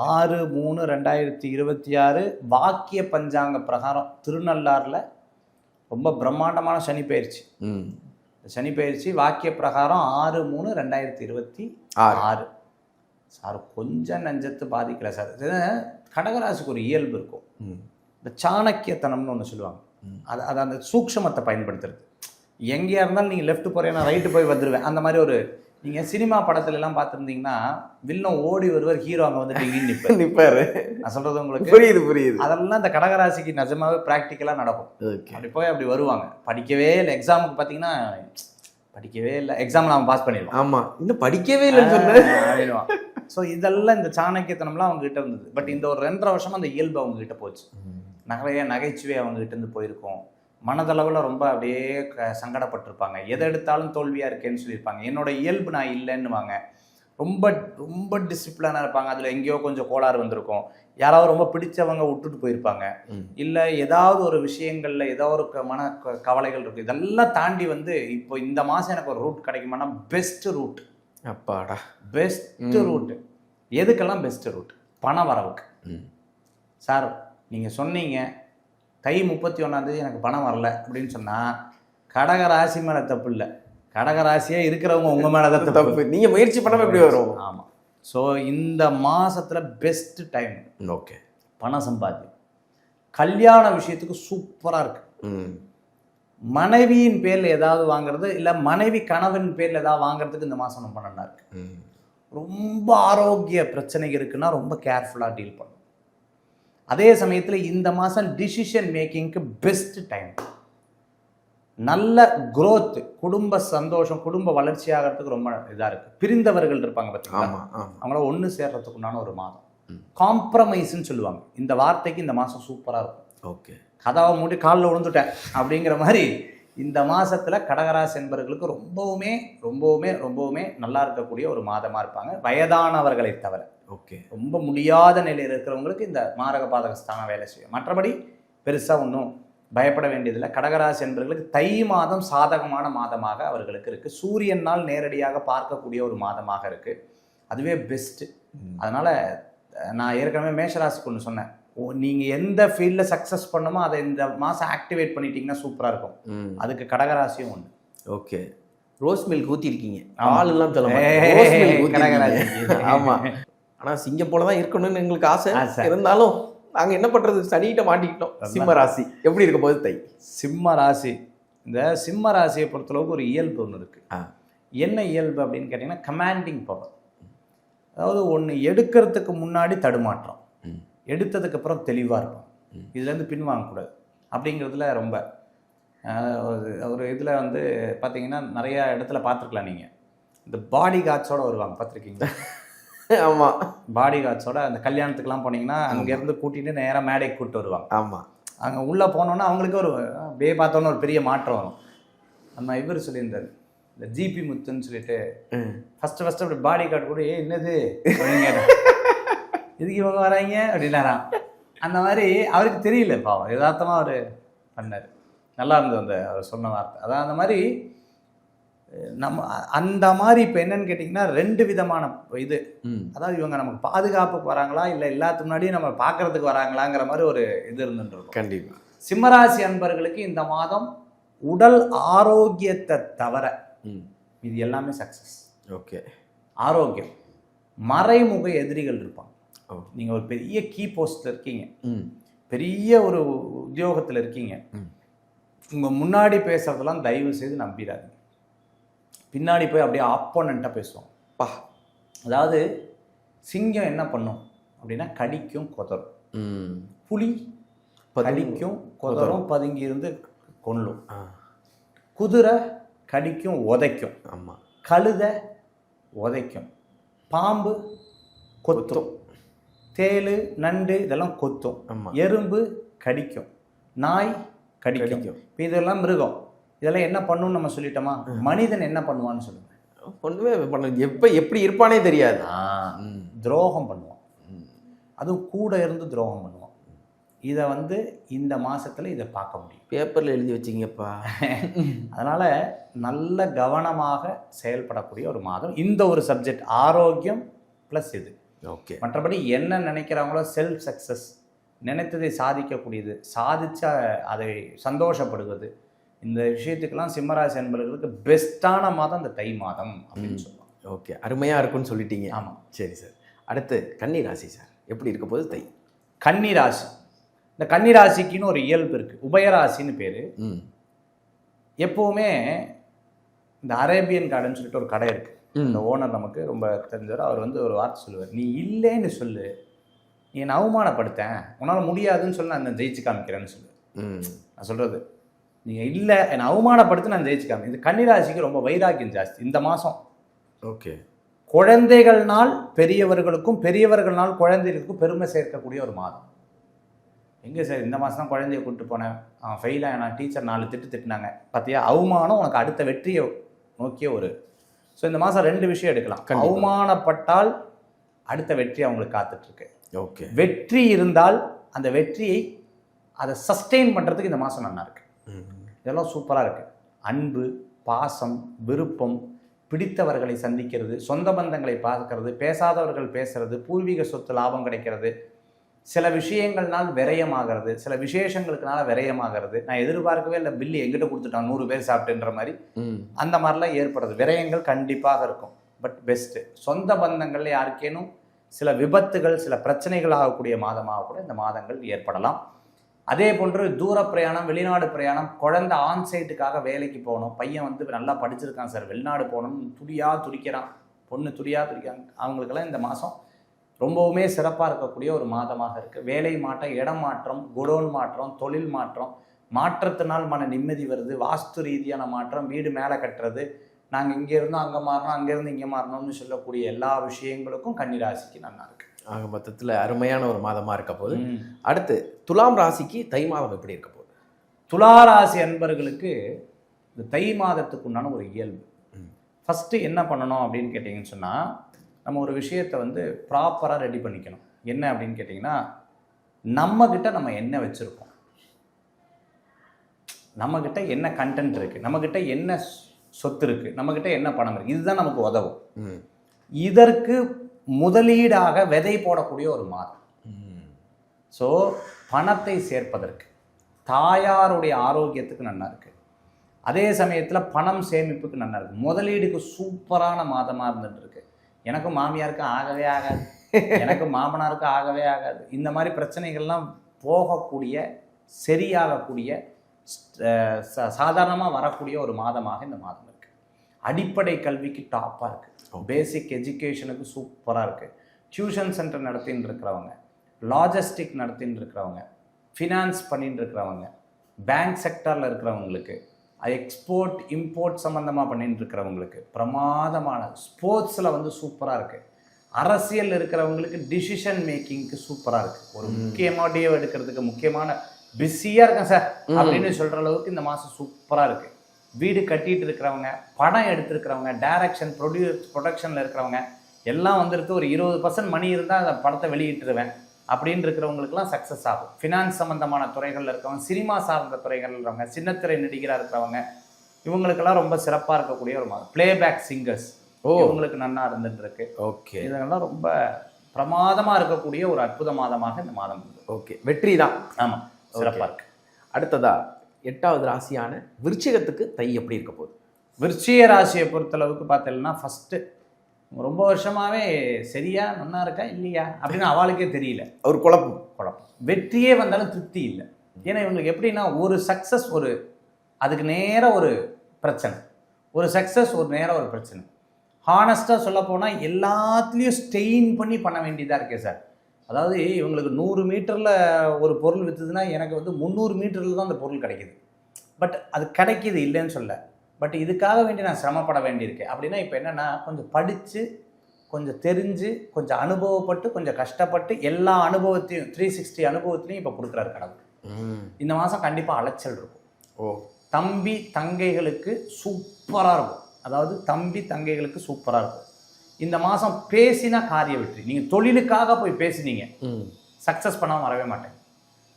6/3/2026 வாக்கிய பஞ்சாங்க பிரகாரம் திருநள்ளாறில் ரொம்ப பிரம்மாண்டமான சனி பயிற்சி. சனி பயிற்சி வாக்கிய பிரகாரம் 6/3/2026. சார் கொஞ்சம் நெஞ்சத்து பாதிக்கல சார். கடகராசிக்கு ஒரு இயல்பு இருக்கும், இந்த சாணக்கியத்தனம்னு ஒன்று சொல்லுவாங்க. அது அந்த சூக்ஷமத்தை பயன்படுத்துறது. எங்கேயா இருந்தாலும் நீங்கள் லெஃப்ட் போகிறேன், நான் ரைட்டு போய் வந்துடுவேன், அந்த மாதிரி ஒரு, நீங்கள் சினிமா படத்துல எல்லாம் பார்த்துருந்தீங்கன்னா வில்லம் ஓடி வருவார், ஹீரோ அங்கே வந்துட்டு நிற்பார். நான் சொல்கிறது உங்களுக்கு புரியுது. அதெல்லாம் இந்த கடகராசிக்கு நிஜமாவே ப்ராக்டிக்கலாக நடக்கும். அப்படி போய் அப்படி வருவாங்க. படிக்கவே இல்லை, எக்ஸாமுக்கு பார்த்தீங்கன்னா படிக்கவே இல்லை, எக்ஸாமில் அவன் பாஸ் பண்ணிடுவான். ஆமாம், இன்னும் படிக்கவே இல்லைன்னு சொல்லுவான். ஸோ இதெல்லாம் இந்த சாணக்கியத்தனம்லாம் அவங்ககிட்ட இருந்தது. பட் இந்த ஒரு 2.5 வருஷமாக அந்த இயல்பு அவங்ககிட்ட போச்சு. நிறைய நகைச்சுவை அவங்ககிட்ட இருந்து போயிருக்கோம். மனதளவில் ரொம்ப அப்படியே சங்கடப்பட்டிருப்பாங்க. எதை எடுத்தாலும் தோல்வியாக இருக்கேன்னு சொல்லியிருப்பாங்க. என்னோட இயல்பு நான் இல்லைன்னுவாங்க. ரொம்ப ரொம்ப டிசிப்ளினாக இருப்பாங்க. அதில் எங்கேயோ கொஞ்சம் கோளாறு வந்திருக்கும். யாராவது ரொம்ப பிடிச்சவங்க விட்டுட்டு போயிருப்பாங்க. இல்லை ஏதாவது ஒரு விஷயங்களில் ஏதோ ஒரு கவலைகள் இருக்குது. இதெல்லாம் தாண்டி வந்து இப்போ இந்த மாதம் எனக்கு ஒரு ரூட் கிடைக்குமானா பெஸ்ட் ரூட். அப்பாடா, பெஸ்ட் ரூட்டு. எதுக்கெல்லாம் பெஸ்ட் ரூட்? பண வரவுக்கு. சார் நீங்கள் சொன்னீங்க தை 31 எனக்கு பணம் வரல அப்படின்னு சொன்னால் கடக ராசி மேலே தப்பு இல்லை, கடகராசியே இருக்கிறவங்க உங்க மேலதான் தப்பு. தப்பு. நீங்க முயற்சி பண்ணாம எப்படி வரும்? ஆமா. ஸோ இந்த மாசத்துல பெஸ்ட் டைம். ஓகே. பணம் சம்பாத்தியம், கல்யாண விஷயத்துக்கு சூப்பரா இருக்கு. மனைவியின் பேர்ல ஏதாவது வாங்குறது, இல்ல மனைவி கணவன் பேர்ல ஏதாவது வாங்குறதுக்கு இந்த மாசம் ரொம்ப நல்லா இருக்கு. ரொம்ப ஆரோக்கிய பிரச்சனைகள் இருக்குன்னா ரொம்ப கேர்ஃபுல்லா டீல் பண்ணும். அதே சமயத்துல இந்த மாசம் டிசிஷன் மேக்கிங்க்கு பெஸ்ட் டைம். நல்ல growth, குடும்ப சந்தோஷம், குடும்ப வளர்ச்சி ஆகிறதுக்கு ரொம்ப இதா இருக்கு. பிரிந்தவர்கள் இருப்பாங்க பார்த்தீங்களா, அவங்கள ஒன்று சேர்றதுக்கு உண்டான ஒரு மாதம். காம்ப்ரமைஸ்ன்னு சொல்லுவாங்க. இந்த வார்த்தைக்கு இந்த மாதம் சூப்பராக இருக்கும். ஓகே. கதாவை மூடி காலில் விழுந்துட்டேன் அப்படிங்கிற மாதிரி இந்த மாதத்தில் கடகராசி என்பவர்களுக்கு ரொம்பவுமே ரொம்பவுமே ரொம்பவுமே நல்லா இருக்கக்கூடிய ஒரு மாதமாக இருப்பாங்க, வயதானவர்களை தவிர. ஓகே. ரொம்ப முடியாத நிலையில் இருக்கிறவங்களுக்கு இந்த மாரக பாதகஸ்தானம் வேலை செய்யும். மற்றபடி பெருசாக ஒன்றும் பயப்பட வேண்டியதில்லை. கடகராசி என்பவர்களுக்கு தை மாதம் சாதகமான மாதமாக அவர்களுக்கு இருக்குது. சூரியனால் நேரடியாக பார்க்கக்கூடிய ஒரு மாதமாக இருக்குது. அதுவே பெஸ்ட்டு. அதனால் நான் ஏற்கனவே மேஷராசிக்கு ஒன்று சொன்னேன், நீங்கள் எந்த ஃபீல்டில் சக்ஸஸ் பண்ணுமோ அதை இந்த மாதம் ஆக்டிவேட் பண்ணிட்டீங்கன்னா சூப்பராக இருக்கும். அதுக்கு கடகராசியும் ஒன்று. ஓகே. ரோஸ் மில்க் ஊற்றிருக்கீங்க, ஆளெல்லாம் கடகராசி. ஆமாம். ஆனால் சிங்கம் போல தான் இருக்கணும்னு எங்களுக்கு ஆசை. இருந்தாலும் நாங்கள் என்ன பண்ணுறது, சனிகிட்ட மாட்டிக்கிட்டோம். சிம்ம ராசி எப்படி இருக்க போது தை? சிம்ம ராசி, இந்த சிம்ம ராசியை பொறுத்தளவுக்கு ஒரு இயல்பு ஒன்று இருக்குது. என்ன இயல்பு அப்படின்னு கேட்டிங்கன்னா கமாண்டிங் பவர். அதாவது ஒன்று எடுக்கிறதுக்கு முன்னாடி தடுமாற்றம், எடுத்ததுக்கு அப்புறம் தெளிவாக இருக்கும், இதுலேருந்து பின்வாங்கக்கூடாது அப்படிங்கிறதுல ரொம்ப ஒரு இதில் வந்து பார்த்தீங்கன்னா நிறையா இடத்துல பார்த்துருக்கலாம். நீங்கள் இந்த பாடி கார்ட்ஸோடு வருவாங்க, பார்த்துருக்கீங்களா? ஆமாம். பாடி கார்ட்ஸோட அந்த கல்யாணத்துக்குலாம் போனீங்கன்னா அங்கேருந்து கூட்டிகிட்டு நேராக மேடைக்கு கூப்பிட்டு வருவாங்க. ஆமாம். அங்கே உள்ளே போனோன்னா அவங்களுக்கு ஒரு அப்படியே பார்த்தோன்னா ஒரு பெரிய மாற்றம் வரும். நம்ம இவர் சொல்லியிருந்தார், இந்த ஜிபி முத்துன்னு சொல்லிட்டு ஃபஸ்ட்டு அப்படி பாடி கார்டு கூட என்னது இதுக்கு இவங்க வராங்க அப்படின்னாராம். அந்த மாதிரி அவருக்கு தெரியல, பாவம் யதார்த்தமாக அவர் பண்ணார். நல்லா இருந்தது அந்த அவர் சொன்ன வார்த்தை. அதான் அந்த மாதிரி நம்ம அந்த மாதிரி இப்போ என்னன்னு கேட்டிங்கன்னா ரெண்டு விதமான இது. அதாவது இவங்க நமக்கு பாதுகாப்புக்கு வராங்களா இல்லை எல்லாத்துக்கு முன்னாடியும் நம்ம பார்க்கறதுக்கு வராங்களாங்கிற மாதிரி ஒரு இது இருந்துருக்கும். கண்டிப்பாக. சிம்மராசி அன்பர்களுக்கு இந்த மாதம் உடல் ஆரோக்கியத்தை தவிர இது எல்லாமே சக்ஸஸ். ஓகே. ஆரோக்கியம். மறைமுக எதிரிகள் இருப்பாங்க. நீங்கள் ஒரு பெரிய கீ போஸ்ட்டில் இருக்கீங்க, பெரிய ஒரு உத்தியோகத்தில் இருக்கீங்க, உங்கள் முன்னாடி பேசுறதெல்லாம் தயவு செய்து நம்பிடாதீங்க. பின்னாடி போய் அப்படியே ஆப்போனண்ட்டாக பேசுவோம். அதாவது சிங்கம் என்ன பண்ணும் அப்படின்னா கடிக்கும் கொதரும், புலி கடிக்கும் கொதரும் பதுங்கி இருந்து கொல்லும், குதிரை கடிக்கும் உதைக்கும், ஆமாம், கழுதை உதைக்கும், பாம்பு கொத்தும், தேளு நண்டு இதெல்லாம் கொத்தும், எறும்பு கடிக்கும், நாய் கடிக்கும். இப்போ இதெல்லாம் மிருகம். இதெல்லாம் என்ன பண்ணுன்னு நம்ம சொல்லிட்டோமா? மனிதன் என்ன பண்ணுவான்னு சொல்லுங்க. ஒன்றுமே பண்ண, எப்போ எப்படி இருப்பானே தெரியாது. துரோகம் பண்ணுவான், அதுவும் கூட இருந்து துரோகம் பண்ணுவான். இதை வந்து இந்த மாதத்தில் இதை பார்க்க முடியும். பேப்பரில் எழுதி வச்சிங்கப்பா. அதனால் நல்ல கவனமாக செயல்படக்கூடிய ஒரு மாதம் இந்த ஒரு சப்ஜெக்ட், ஆரோக்கியம் ப்ளஸ் இது. ஓகே. மற்றபடி என்ன நினைக்கிறாங்களோ செல்ஃப் சக்ஸஸ், நினைத்ததை சாதிக்கக்கூடியது, சாதிச்சா அதை சந்தோஷப்படுவது, இந்த விஷயத்துக்கெல்லாம் சிம்மராசி என்பவர்களுக்கு பெஸ்ட்டான மாதம் இந்த தை மாதம் அப்படின்னு சொல்லுவாங்க. ஓகே, அருமையாக இருக்குன்னு சொல்லிட்டீங்க. ஆமாம், சரி சார். அடுத்து கன்னி ராசி சார், எப்படி இருக்க போது தை? கன்னி ராசி, இந்த கன்னி ராசிக்குன்னு ஒரு இயல்பு இருக்குது, உபயராசின்னு பேர். எப்போவுமே இந்த அரேபியன் கார்டுன்னு சொல்லிட்டு ஒரு கடை இருக்குது. இந்த ஓனர் நமக்கு ரொம்ப தெரிஞ்சவர். அவர் வந்து ஒரு வார்த்தை சொல்லுவார், நீ இல்லைன்னு சொல்லு, நீ என்னை அவமானப்படுத்தேன், உன்னால் முடியாதுன்னு சொல்லி நான் ஜெயிச்சு காமிக்கிறேன்னு சொல்லு. நான் சொல்கிறது, நீங்கள் இல்லை என்னை அவமானப்படுத்தி நான் ஜெயிச்சு காமி. இது கன்னிராசிக்கு ரொம்ப வைராக்கியம் ஜாஸ்தி இந்த மாதம். ஓகே. குழந்தைகள்னால் பெரியவர்களுக்கும் பெரியவர்கள்னால் குழந்தைகளுக்கும் பெருமை சேர்க்கக்கூடிய ஒரு மாதம். எங்கே சார் இந்த மாதம் தான் குழந்தைய கூப்பிட்டு போனேன், ஃபெயிலாக நான் டீச்சர் 4 திட்டினாங்க பார்த்தியா, அவமானம் உனக்கு அடுத்த வெற்றியை நோக்கிய ஒரு. ஸோ இந்த மாதம் 2 விஷயம் எடுக்கலாம். அவமானப்பட்டால் அடுத்த வெற்றி அவங்களுக்கு காத்துட்ருக்கு. ஓகே. வெற்றி இருந்தால் அந்த வெற்றியை அதை சஸ்டெயின் பண்ணுறதுக்கு இந்த மாதம் நல்லா இருக்கு. இதெல்லாம் சூப்பராக இருக்குது. அன்பு, பாசம், விருப்பம், பிடித்தவர்களை சந்திக்கிறது, சொந்த பந்தங்களை பார்க்கறது, பேசாதவர்கள் பேசுறது, பூர்வீக சொத்து லாபம் கிடைக்கிறது, சில விஷயங்கள்னால் விரயமாகிறது, சில விசேஷங்களுக்குனால விரயமாகிறது. நான் எதிர்பார்க்கவே இல்லை, பில்லு எங்கிட்ட கொடுத்துட்டான் 100 பேர் சாப்பிட்டுன்ற மாதிரி. அந்த மாதிரிலாம் ஏற்படுது. விரயங்கள் கண்டிப்பாக இருக்கும். பட் பெஸ்ட்டு சொந்த பந்தங்களில் யாருக்கேனும் சில விபத்துகள், சில பிரச்சனைகள் ஆகக்கூடிய மாதமாக கூட இந்த மாதங்கள் ஏற்படலாம். அதே போன்று தூர பிரயாணம், வெளிநாடு பிரயாணம், குழந்தை ஆன்சைட்டுக்காக வேலைக்கு போகணும், பையன் வந்து நல்லா படிச்சிருக்கான் சார், வெளிநாடு போகணும்னு துடிக்கிறான், பொண்ணு துடிக்கிறாங்க, அவங்களுக்கெல்லாம் இந்த மாதம் ரொம்பவுமே சிறப்பாக இருக்கக்கூடிய ஒரு மாதமாக இருக்குது. வேலை மாற்றம், இடம் மாற்றம், குடோன் மாற்றம், தொழில் மாற்றம், மாற்றத்தினால் மன நிம்மதி வருது. வாஸ்து ரீதியான மாற்றம், வீடு மேலே கட்டுறது, நாங்கள் இங்கே இருந்தோம் அங்கே மாறணும், அங்கேருந்து இங்கே மாறணும்னு சொல்லக்கூடிய எல்லா விஷயங்களுக்கும் கன்னிராசிக்கு நல்லா இருக்குது. ஆக மொத்தத்தில் அருமையான ஒரு மாதமாக இருக்க போது. அடுத்து துலாம் ராசிக்கு தை மாதம் எப்படி இருக்க போகுது? துலா ராசி அன்பர்களுக்கு இந்த தை மாதத்துக்கு உண்டான ஒரு இயல்பு. ஃபஸ்ட்டு என்ன பண்ணணும் அப்படின்னு கேட்டிங்கன்னு சொன்னால், நம்ம ஒரு விஷயத்தை வந்து ப்ராப்பராக ரெடி பண்ணிக்கணும். என்ன அப்படின்னு கேட்டிங்கன்னா, நம்மக்கிட்ட நம்ம என்ன வச்சுருக்கோம், நம்மக்கிட்ட என்ன கண்டென்ட் இருக்குது, நம்மக்கிட்ட என்ன சொத்து இருக்குது, நம்மக்கிட்ட என்ன பணம் இருக்குது, இதுதான் நமக்கு உதவும். இதற்கு முதலீடாக விதை போடக்கூடிய ஒரு மாதம். ஸோ பணத்தை சேர்ப்பதற்கு, தாயாருடைய ஆரோக்கியத்துக்கு நல்லா இருக்குது, அதே சமயத்தில் பணம் சேமிப்புக்கு நல்லா இருக்குது, முதலீடுக்கு சூப்பரான மாதமாக இருந்துட்டு இருக்கு. எனக்கும் மாமியாருக்கு ஆகவே ஆகாது, எனக்கு மாமனாருக்கு ஆகவே ஆகாது, இந்த மாதிரி பிரச்சனைகள்லாம் போகக்கூடிய, சரியாகக்கூடிய, சாதாரணமாக வரக்கூடிய ஒரு மாதமாக இந்த மாதம் இருக்குது. அடிப்படை கல்விக்கு டாப்பாக இருக்குது, பேசிக் எஜுகேஷனுக்கு சூப்பராக இருக்குது. டியூஷன் சென்டர் நடத்தின்னு இருக்கிறவங்க, லாஜிஸ்டிக் நடத்தின்னு இருக்கிறவங்க, ஃபினான்ஸ் பண்ணின்னு இருக்கிறவங்க, பேங்க் செக்டரில் இருக்கிறவங்களுக்கு, எக்ஸ்போர்ட் இம்போர்ட் சம்மந்தமாக பண்ணிட்டு இருக்கிறவங்களுக்கு பிரமாதமான, ஸ்போர்ட்ஸில் வந்து சூப்பராக இருக்குது. அரசியல் இருக்கிறவங்களுக்கு டிசிஷன் மேக்கிங்க்கு சூப்பராக இருக்குது. ஒரு முக்கியமாக டே எடுக்கிறதுக்கு முக்கியமான பிஸியாக இருக்கேன் சார் அப்படின்னு சொல்கிற அளவுக்கு இந்த மாதம் சூப்பராக இருக்குது. வீடு கட்டிகிட்டு இருக்கிறவங்க, படம் எடுத்துருக்கிறவங்க, டைரக்ஷன், ப்ரொடக்ஷனில் இருக்கிறவங்க எல்லாம் வந்துருக்கு. ஒரு 20% மணி இருந்தால் அந்த படத்தை வெளியிட்டுருவேன் அப்படின்னு இருக்கிறவங்களுக்குலாம் சக்ஸஸ் ஆகும். ஃபினான்ஸ் சம்மந்தமான துறைகளில் இருக்கிறவங்க, சினிமா சார்ந்த துறைகளில் இருக்கிறவங்க, சின்னத்திரை நடிகராக இருக்கிறவங்க, இவங்களுக்கெல்லாம் ரொம்ப சிறப்பாக இருக்கக்கூடிய ஒரு மாதம். பிளேபேக் சிங்கர்ஸ் இவங்களுக்கு நல்லா இருந்துட்டு இருக்கு. ஓகே, இதெல்லாம் ரொம்ப பிரமாதமாக இருக்கக்கூடிய ஒரு அற்புத மாதமாக இந்த மாதம் இருக்குது. ஓகே, வெற்றி தான். ஆமாம், சிறப்பாக இருக்குது. அடுத்ததா 8வது ராசியான விருச்சிகத்துக்கு தை எப்படி இருக்க போகுது? விருச்சிக ராசியை பொறுத்தளவுக்கு பார்த்தீங்கன்னா, ஃபஸ்ட்டு ரொம்ப வருஷமாகவே சரியா நல்லா இருக்கா இல்லையா அப்படின்னு அவளுக்கே தெரியல, ஒரு குழப்பம். வெற்றியே வந்தாலும் திருப்தி இல்லை. ஏன்னா இவங்களுக்கு எப்படின்னா, ஒரு சக்ஸஸ், ஒரு அதுக்கு நேராக ஒரு பிரச்சனை, ஒரு சக்ஸஸ் ஒரு நேராக ஒரு பிரச்சனை. ஹானஸ்ட்டாக சொல்ல போனால் எல்லாத்துலேயும் ஸ்டெயின் பண்ணி பண்ண வேண்டியதாக இருக்கே சார். அதாவது இவங்களுக்கு 100 மீட்டரில் ஒரு பொருள் விற்றுதுன்னா, எனக்கு வந்து 300 மீட்டரில் தான் அந்த பொருள் கிடைக்கிது. பட் அது கிடைக்கிது இல்லைன்னு சொல்ல, பட் இதுக்காக வேண்டி நான் சிரமப்பட வேண்டியிருக்கேன். அப்படின்னா இப்போ என்னென்னா, கொஞ்சம் படித்து, கொஞ்சம் தெரிஞ்சு, கொஞ்சம் அனுபவப்பட்டு, கொஞ்சம் கஷ்டப்பட்டு, எல்லா அனுபவத்தையும் 360 அனுபவத்திலையும் இப்போ கொடுக்குறாரு கடவுள். இந்த மாதம் கண்டிப்பாக அலைச்சல் இருக்கும். தம்பி தங்கைகளுக்கு சூப்பராக இருக்கும். அதாவது தம்பி தங்கைகளுக்கு சூப்பராக இருக்கும் இந்த மாதம். பேசினா காரிய வெற்றி. நீங்கள் தொழிலுக்காக போய் பேசினீங்க, சக்ஸஸ் பண்ணாமல் வரவே மாட்டேங்க.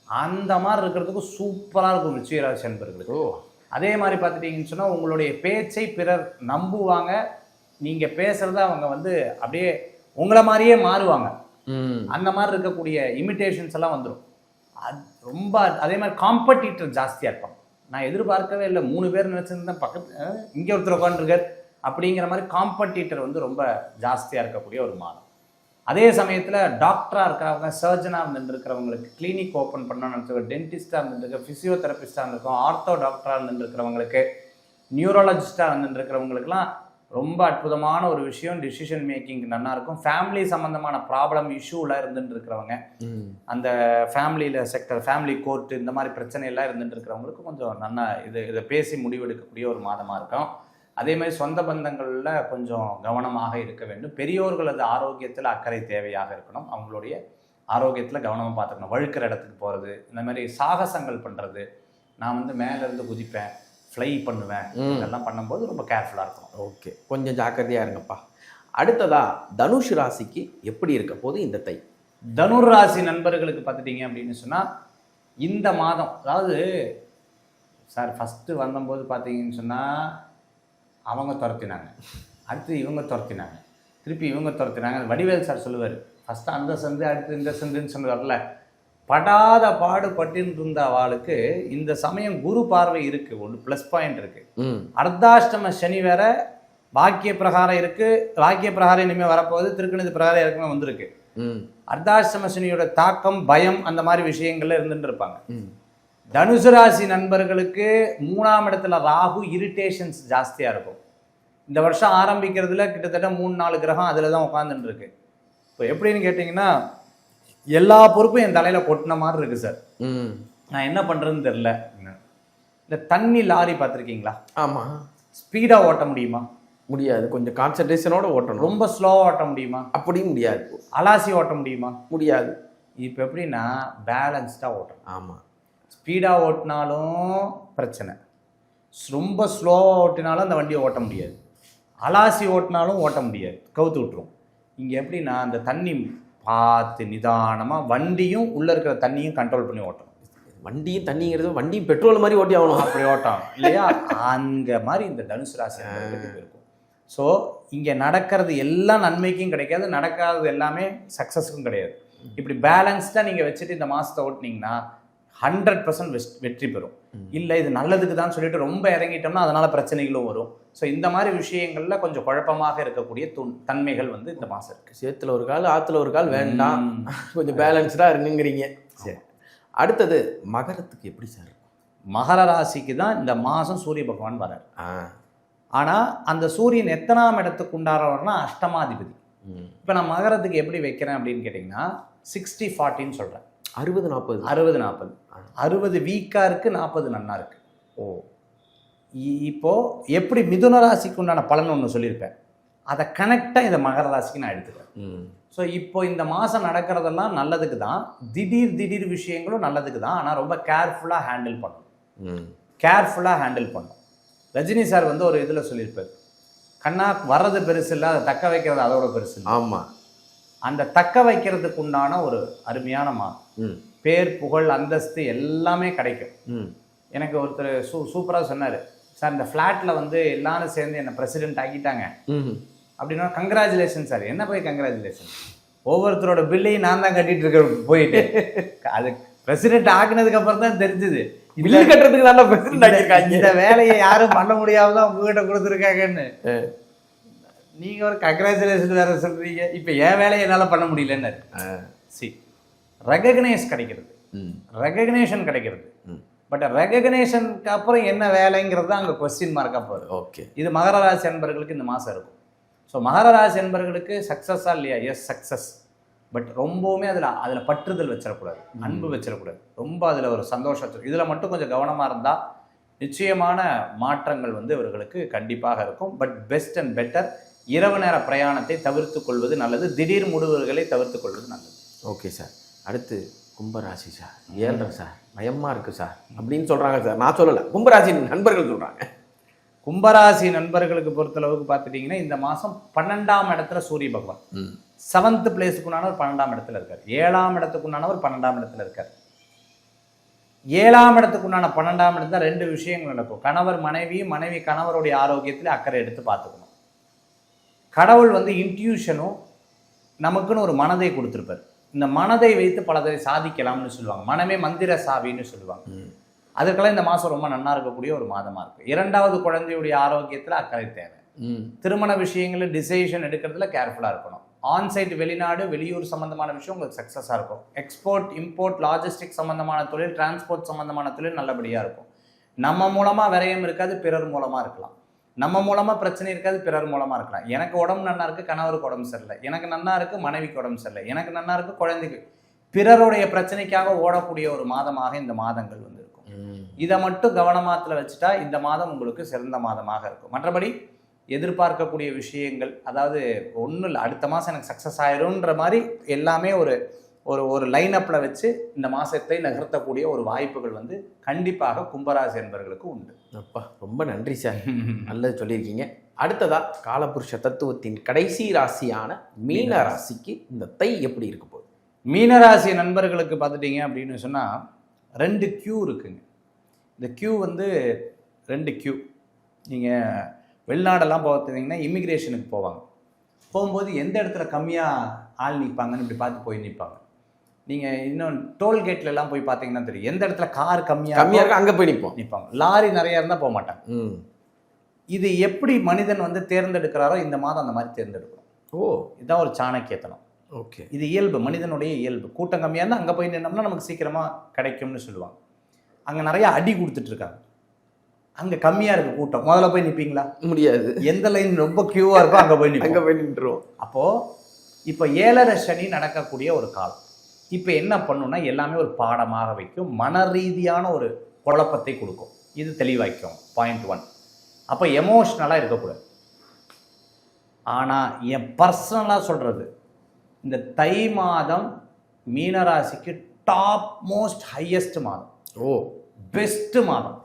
அந்த மாதிரி இருக்கிறதுக்கு சூப்பராக இருக்கும் விருச்சிக ராசி அன்பர்களுக்கு. அதே மாதிரி பார்த்துட்டிங்கன்னு சொன்னால், உங்களுடைய பேச்சை பிறர் நம்புவாங்க. நீங்கள் பேசுகிறத அவங்க வந்து அப்படியே உங்களை மாதிரியே மாறுவாங்க. அந்த மாதிரி இருக்கக்கூடிய இமிட்டேஷன்ஸ் எல்லாம் வந்துடும். அது ரொம்ப. அதே மாதிரி காம்படிட்டர் ஜாஸ்தியாக இருப்பாங்க. நான் எதிர்பார்க்கவே இல்லை, 3 பேர் நினச்சிருந்தேன், பக்கத்து இங்கே ஒருத்தர் உட்காந்துருக்கார் அப்படிங்கிற மாதிரி காம்படிட்டர் வந்து ரொம்ப ஜாஸ்தியாக இருக்கக்கூடிய ஒரு மாதம். அதே சமயத்தில் டாக்டராக இருக்கிறவங்க, சர்ஜனாக இருந்துருக்கிறவங்களுக்கு, கிளினிக் ஓப்பன் பண்ணணும்னு நினச்சவங்க, டென்டிஸ்டாக இருந்துருக்கு, ஃபிசியோதெரபிஸ்டாக இருந்திருக்கோம், ஆர்த்தோ டாக்டராக இருந்துருக்கிறவங்களுக்கு, நியூரோலஜிஸ்டாக இருந்துருக்கிறவங்களுக்குலாம் ரொம்ப அற்புதமான ஒரு விஷயம். டிசிஷன் மேக்கிங் நல்லா இருக்கும். ஃபேமிலி சம்மந்தமான ப்ராப்ளம் இஷ்யூவில் இருந்துட்டு இருக்கிறவங்க, அந்த ஃபேமிலியில் செக்டர், ஃபேமிலி கோர்ட்டு, இந்த மாதிரி பிரச்சனையெல்லாம் இருந்துட்டு இருக்கிறவங்களுக்கு கொஞ்சம் நல்லா இதை பேசி முடிவெடுக்கக்கூடிய ஒரு மாதமாக இருக்கும். அதே மாதிரி சொந்த பந்தங்களில் கொஞ்சம் கவனமாக இருக்க வேண்டும். பெரியோர்களது ஆரோக்கியத்தில் அக்கறை தேவையாக இருக்கணும். அவங்களுடைய ஆரோக்கியத்தில் கவனமாக பார்த்துக்கணும். வழுக்கிற இடத்துக்கு போகிறது, இந்த மாதிரி சாகசங்கள் பண்ணுறது, நான் வந்து மேலேருந்து குதிப்பேன், ஃப்ளை பண்ணுவேன், இதெல்லாம் பண்ணும்போது ரொம்ப கேர்ஃபுல்லாக இருக்கணும். ஓகே, கொஞ்சம் ஜாக்கிரதையாக இருங்கப்பா. அடுத்ததா தனுஷ் ராசிக்கு எப்படி இருக்க போது இந்த தை? தனுர் ராசி நண்பர்களுக்கு பார்த்துட்டிங்க அப்படின்னு சொன்னால், இந்த மாதம், அதாவது சார் ஃபஸ்ட்டு வந்தபோது பார்த்தீங்கன்னு சொன்னால் அவங்க துரத்தினாங்க, அடுத்து இவங்க துரத்தினாங்க, திருப்பி இவங்க துரத்துறாங்க. வடிவேல் சார் சொல்லுவார், ஃபஸ்ட்டு அந்த சந்து அடுத்து இந்த சந்துன்னு சொன்னதார்ல, படாத பாடுபட்டு இருந்த அவளுக்கு இந்த சமயம் குரு பார்வை இருக்கு, ஒன்று ப்ளஸ் பாயிண்ட் இருக்கு. அர்த்தாஷ்டம சனி வேற, வாக்கிய பிரகாரம் இருக்கு, வாக்கிய பிரகாரம் இனிமேல் வரப்போகுது, திருக்கணித பிரகாரம் ஏற்கனவே வந்திருக்கு. அர்த்தாஷ்டம சனியோட தாக்கம் பயம் அந்த மாதிரி விஷயங்கள்ல இருந்துட்டு இருப்பாங்க. தனுசு ராசி நண்பர்களுக்கு 3ஆம் இடத்துல ராகு, இரிட்டேஷன்ஸ் ஜாஸ்தியாக இருக்கும். இந்த வருஷம் ஆரம்பிக்கிறதுல கிட்டத்தட்ட 3-4 கிரகம் அதில் தான் உட்காந்துட்டு இருக்கு. இப்போ எப்படின்னு கேட்டிங்கன்னா, எல்லா பொறுப்பும் என் தலையில் கொட்டின மாதிரி இருக்குது சார். நான் என்ன பண்ணுறதுன்னு தெரில. இந்த தண்ணி லாரி பார்த்துருக்கீங்களா? ஆமாம். ஸ்பீடாக ஓட்ட முடியுமா? முடியாது. கொஞ்சம் கான்சன்ட்ரேஷனோட ஓட்டணும். ரொம்ப ஸ்லோவாக ஓட்ட முடியுமா? அப்படியும் முடியாது. அலாசி ஓட்ட முடியுமா? முடியாது. இப்போ எப்படின்னா பேலன்ஸ்டாக ஓட்டணும். ஆமாம். ஸ்பீடாக ஓட்டினாலும் பிரச்சனை, ரொம்ப ஸ்லோவாக ஓட்டினாலும் அந்த வண்டியை ஓட்ட முடியாது, அலாசி ஓட்டினாலும் ஓட்ட முடியாது, கவுத்து விட்டுரும். இங்கே எப்படின்னா அந்த தண்ணி பார்த்து நிதானமாக வண்டியும் உள்ளே இருக்கிற தண்ணியும் கண்ட்ரோல் பண்ணி ஓட்டணும். வண்டியும் தண்ணிங்கிறது வண்டியும் பெட்ரோல் மாதிரி ஓட்டி ஆகணும். அப்படி ஓட்டணும் இல்லையா? அங்கே மாதிரி இந்த தனுசு ராசி இருக்கும். ஸோ இங்கே நடக்கிறது எல்லாம் நன்மைக்கும் கிடைக்காது, நடக்காதது எல்லாமே சக்ஸஸுக்கும் கிடையாது. இப்படி பேலன்ஸ்டாக நீங்கள் வச்சுட்டு இந்த மாதத்தை ஓட்டினீங்கன்னா 100% வெற்றி பெறும். இல்லை இது நல்லதுக்கு தான் சொல்லிட்டு ரொம்ப இறங்கிட்டோம்னா அதனால பிரச்சனைகளும் வரும். ஸோ இந்த மாதிரி விஷயங்கள்ல கொஞ்சம் குழப்பமாக இருக்கக்கூடிய தன்மைகள் வந்து இந்த மாதம் இருக்கு. சேத்துல ஒரு கால் ஆற்றுல ஒரு கால் வேண்டாம், கொஞ்சம் பேலன்ஸ்டாக இருக்குங்கிறீங்க. சரி, அடுத்தது மகரத்துக்கு எப்படி சார்? மகர ராசிக்கு தான் இந்த மாதம் சூரிய பகவான் வரார். ஆனால் அந்த சூரியன் எத்தனாம் இடத்துக்கு உண்டாரவர்னா அஷ்டமாதிபதி. இப்போ நான் மகரத்துக்கு எப்படி வைக்கிறேன் அப்படின்னு கேட்டிங்கன்னா 60-40ன்னு சொல்கிறேன். 60-40. 60-40. 60 வீக்காக இருக்குது, 40 நன்னா இருக்குது. இப்போ எப்படி மிதுன ராசிக்கு உண்டான பலன் ஒன்று சொல்லியிருப்பேன், அதை கனெக்டாக இந்த மகர ராசிக்கு நான் எடுத்துக்கிறேன். ஸோ இப்போ இந்த மாதம் நடக்கிறதெல்லாம் நல்லதுக்கு தான், திடீர் விஷயங்களும் நல்லதுக்கு தான். ஆனால் ரொம்ப கேர்ஃபுல்லாக ஹேண்டில் பண்ணணும். கேர்ஃபுல்லாக ஹேண்டில் பண்ணணும். ரஜினி சார் வந்து ஒரு இதில் சொல்லியிருப்பார், கண்ணா வர்றது பெருசு இல்லை, அதை தக்க வைக்கிறது அதோட பெருசு இல்லை. ஆமாம். அந்த தக்க வைக்கிறதுக்கு உண்டான ஒரு அருமையான பேர் புகழ் அந்தஸ்து எல்லாமே கிடைக்கும். எனக்கு ஒருத்தர் சூப்பராக சொன்னார், சார் இந்த ஃப்ளாட்டில் வந்து எல்லாரும் சேர்ந்து என்னை பிரசிடென்ட் ஆக்கிட்டாங்க அப்படின்னா கங்க்ராச்சுலேஷன் சார். என்ன போய் கங்க்ராச்சுலேஷன், ஒவ்வொருத்தரோட பில்லையும் நான் தான் கட்டிட்டு இருக்க போயிட்டு அது பிரசிடென்ட் ஆகினதுக்கு அப்புறம் தான் தெரிஞ்சுது பில்லு கட்டுறதுக்கு நல்லா பிரசிடென்ட் ஆகியிருக்காங்க, இந்த வேலையை யாரும் பண்ண முடியாமதான் உங்ககிட்ட கொடுத்துருக்காங்கன்னு. நீங்கள் ஒரு கங்க்ராச்சுலேஷன் வேற சொல்கிறீங்க, இப்போ என் வேலையை என்னால் பண்ண முடியலன்னு. ரெகக்னைஸ் கிடைக்கிறது, ரெகக்னேஷன் கிடைக்கிறது. பட் ரெகக்னேஷனுக்கு அப்புறம் என்ன வேலைங்கிறது தான் அங்கே கொஸ்டின் மார்க்காக போகுது. ஓகே, இது மகர ராசி அன்பர்களுக்கு இந்த மாதம் இருக்கும். ஸோ மகர ராசி அன்பர்களுக்கு சக்ஸஸாக இல்லையா? S success. பட் ரொம்பவுமே அதில் பற்றுதல் வச்சிடக்கூடாது, அன்பு வச்சிடக்கூடாது. ரொம்ப அதில் ஒரு சந்தோஷம், இதில் மட்டும் கொஞ்சம் கவனமாக இருந்தால் நிச்சயமான மாற்றங்கள் வந்து இவர்களுக்கு கண்டிப்பாக இருக்கும். பட் பெஸ்ட் அண்ட் பெட்டர் இரவு நேர பிரயாணத்தை தவிர்த்து கொள்வது நல்லது, திடீர் முடிவுகளை தவிர்த்து கொள்வது நல்லது. ஓகே சார், அடுத்து கும்பராசி சார். 7 சார், பயமாக இருக்குது சார் அப்படின்னு சொல்கிறாங்க சார். நான் சொல்லலை, கும்பராசி நண்பர்கள் சொல்கிறாங்க. கும்பராசி நண்பர்களுக்கு பொறுத்தளவுக்கு பார்த்துட்டிங்கன்னா இந்த மாதம் 12ஆம் இடத்துல சூரிய பகவான் 7th பிளேஸுக்குண்டானவர் 12ஆம் இடத்துல இருக்கார். 7ஆம் இடத்துக்குண்டானவர் 12ஆம் இடத்துல இருக்கார். 7ஆம் இடத்துக்குண்டான 12ஆம் இடத்துல 2 விஷயங்கள் நடக்கும். கணவர் மனைவி, மனைவி கணவருடைய ஆரோக்கியத்தில் அக்கறை எடுத்து பார்த்துக்கணும். கடவுள் வந்து இன்ட்யூஷனும் நமக்குன்னு ஒரு மனதை கொடுத்துருப்பார். இந்த மனதை வைத்து பலதை சாதிக்கலாம்னு சொல்லுவாங்க. மனமே மந்திர சாவின்னு சொல்லுவாங்க. அதுக்கெல்லாம் இந்த மாதம் ரொம்ப நன்னா இருக்கக்கூடிய ஒரு மாதமாக இருக்குது. 2வது குழந்தையுடைய ஆரோக்கியத்தில் அக்கறை தேவை. திருமண விஷயங்களில் டிசிஷன் எடுக்கிறதுல கேர்ஃபுல்லாக இருக்கணும். ஆன்சைட் வெளிநாடு வெளியூர் சம்மந்தமான விஷயம் உங்களுக்கு சக்ஸஸாக இருக்கும். எக்ஸ்போர்ட் இம்போர்ட் லாஜிஸ்டிக் சம்மந்தமான தொழில், டிரான்ஸ்போர்ட் சம்மந்தமான தொழில் நல்லபடியாக இருக்கும். நம்ம மூலமாக விரயம் இருக்காது, பிறர் மூலமாக இருக்கலாம். நம்ம மூலமாக பிரச்சனை இருக்காது, பிறர் மூலமாக இருக்கலாம். எனக்கு உடம்பு நன்னா இருக்குது, கணவருக்கு உடம்பு சரியில்லை. எனக்கு நன்னா இருக்குது, மனைவிக்கு உடம்பு சரியில்லை. எனக்கு நன்னா இருக்குது, குழந்தைக்கு. பிறருடைய பிரச்சனைக்காக ஓடக்கூடிய ஒரு மாதமாக இந்த மாதங்கள் வந்து இருக்கும். இதை மட்டும் கவனமாத்தில் வச்சுட்டா இந்த மாதம் உங்களுக்கு சிறந்த மாதமாக இருக்கும். மற்றபடி எதிர்பார்க்கக்கூடிய விஷயங்கள், அதாவது ஒன்றும் இல்லை, அடுத்த மாதம் எனக்கு சக்ஸஸ் ஆயிரும்ன்ற மாதிரி எல்லாமே ஒரு ஒரு ஒரு லைனப்பில் வச்சு இந்த மாதத்தை நகர்த்தக்கூடிய ஒரு வாய்ப்புகள் வந்து கண்டிப்பாக கும்பராசி என்பவர்களுக்கு உண்டு. அப்பா ரொம்ப நன்றி சார், நல்லது சொல்லியிருக்கீங்க. அடுத்ததா காலபுருஷ தத்துவத்தின் கடைசி ராசியான மீன ராசிக்கு இந்த தை எப்படி இருக்க போகுது? மீனராசி நண்பர்களுக்கு பார்த்துட்டிங்க அப்படின்னு சொன்னால் 2 கியூ இருக்குங்க. இந்த கியூ வந்து 2 கியூ. நீங்கள் வெளிநாடெல்லாம் பார்த்தீங்கன்னா இமிக்ரேஷனுக்கு போவாங்க. போகும்போது எந்த இடத்துல கம்மியாக ஆள் நிற்பாங்கன்னு இப்படி பார்த்து போய் நிற்பாங்க. நீங்கள் இன்னும் டோல்கேட்லலாம் போய் பார்த்தீங்கன்னா தெரியும், எந்த இடத்துல கார் கம்மியாக இருக்கு அங்கே போய் நிற்பாங்க. லாரி நிறையா இருந்தால் போக மாட்டாங்க. இது எப்படி மனிதன் வந்து தேர்ந்தெடுக்கிறாரோ இந்த மாதம் அந்த மாதிரி தேர்ந்தெடுக்கணும். இதுதான் ஒரு சாணக்கியத்தனம். ஓகே, இது இயல்பு, மனிதனுடைய இயல்பு. கூட்டம் கம்மியாக இருந்தால் அங்கே போய் நின்னோம்னா நமக்கு சீக்கிரமாக கிடைக்கும்னு சொல்லுவாங்க. அங்கே நிறைய அடி கொடுத்துட்ருக்காங்க, அங்கே கம்மியாக இருக்குது கூட்டம், முதல்ல போய் நிற்பீங்களா? முடியாது. எந்த லைன் ரொம்ப க்யூவாக இருக்கோ அங்கே போய் நின்றுவோம். அப்போது இப்போ 7.5 சனி நடக்கக்கூடிய ஒரு காலம். இப்போ என்ன பண்ணுன்னா எல்லாமே ஒரு பாடமாக வைக்கும், மன ரீதியான ஒரு குழப்பத்தை கொடுக்கும். இது தெளிவாக்கும். பாயிண்ட் 1. அப்போ எமோஷ்னலாக இருக்கக்கூடாது. ஆனால் என் பர்சனலாக சொல்கிறது, இந்த தை மாதம் மீனராசிக்கு டாப் மோஸ்ட் ஹையஸ்ட் மாதம், பெஸ்ட்டு மாதம்.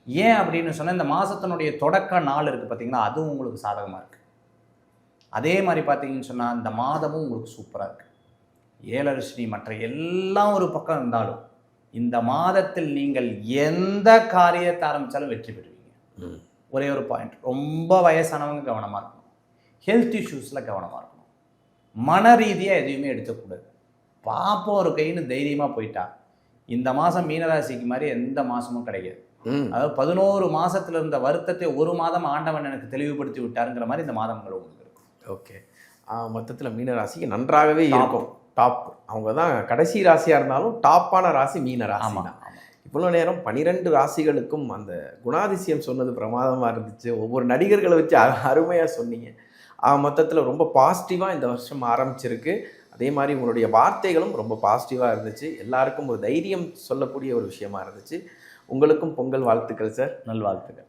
ஏன் அப்படின்னு சொன்னால், இந்த மாதத்தினுடைய தொடக்க நாள் இருக்குது பார்த்தீங்களா, அதுவும் உங்களுக்கு சாதகமாக இருக்குது. அதே மாதிரி பார்த்தீங்கன்னு சொன்னால் இந்த மாதமும் உங்களுக்கு சூப்பராக இருக்குது. 7.5 சனி மற்ற எல்லாம் ஒரு பக்கம் இருந்தாலும் இந்த மாதத்தில் நீங்கள் எந்த காரியத்தை ஆரம்பித்தாலும் வெற்றி பெறுவீங்க. ஒரே ஒரு பாயிண்ட், ரொம்ப வயசானவங்க கவனமாக இருக்கணும், ஹெல்த் இஷ்யூஸில் கவனமாக இருக்கணும், மன ரீதியாக எதையுமே எடுக்கக்கூடாது. பாப்போம் ஒரு கைன்னு தைரியமாக போயிட்டா இந்த மாதம் மீனராசிக்கு மாதிரி எந்த மாதமும் கிடைக்காது. அதாவது 11 மாதத்தில் இருந்த வருத்தத்தை ஒரு மாதம் ஆண்டவன் எனக்கு தெளிவுபடுத்தி விட்டாருங்கிற மாதிரி இந்த மாதங்கள் உங்களுக்கு இருக்கும். ஓகே, மொத்தத்தில் மீனராசிக்கு நன்றாகவே இருக்கும். டாப், அவங்க தான் கடைசி ராசியாக இருந்தாலும் டாப்பான ராசி மீனராசி தான். இவ்வளோ நேரம் 12 ராசிகளுக்கும் அந்த குணாதிசயம் சொன்னது பிரமாதமாக இருந்துச்சு. ஒவ்வொரு நடிகர்களை வச்சு அருமையாக சொன்னீங்க. மொத்தத்தில் ரொம்ப பாசிட்டிவாக இந்த வருஷம் ஆரம்பிச்சிருக்கு. அதே மாதிரி உங்களுடைய வார்த்தைகளும் ரொம்ப பாசிட்டிவாக இருந்துச்சு. எல்லாருக்கும் ஒரு தைரியம் சொல்லக்கூடிய ஒரு விஷயமா இருந்துச்சு. உங்களுக்கும் பொங்கல் வாழ்த்துக்கள் சார். நல்வாழ்த்துக்கள்.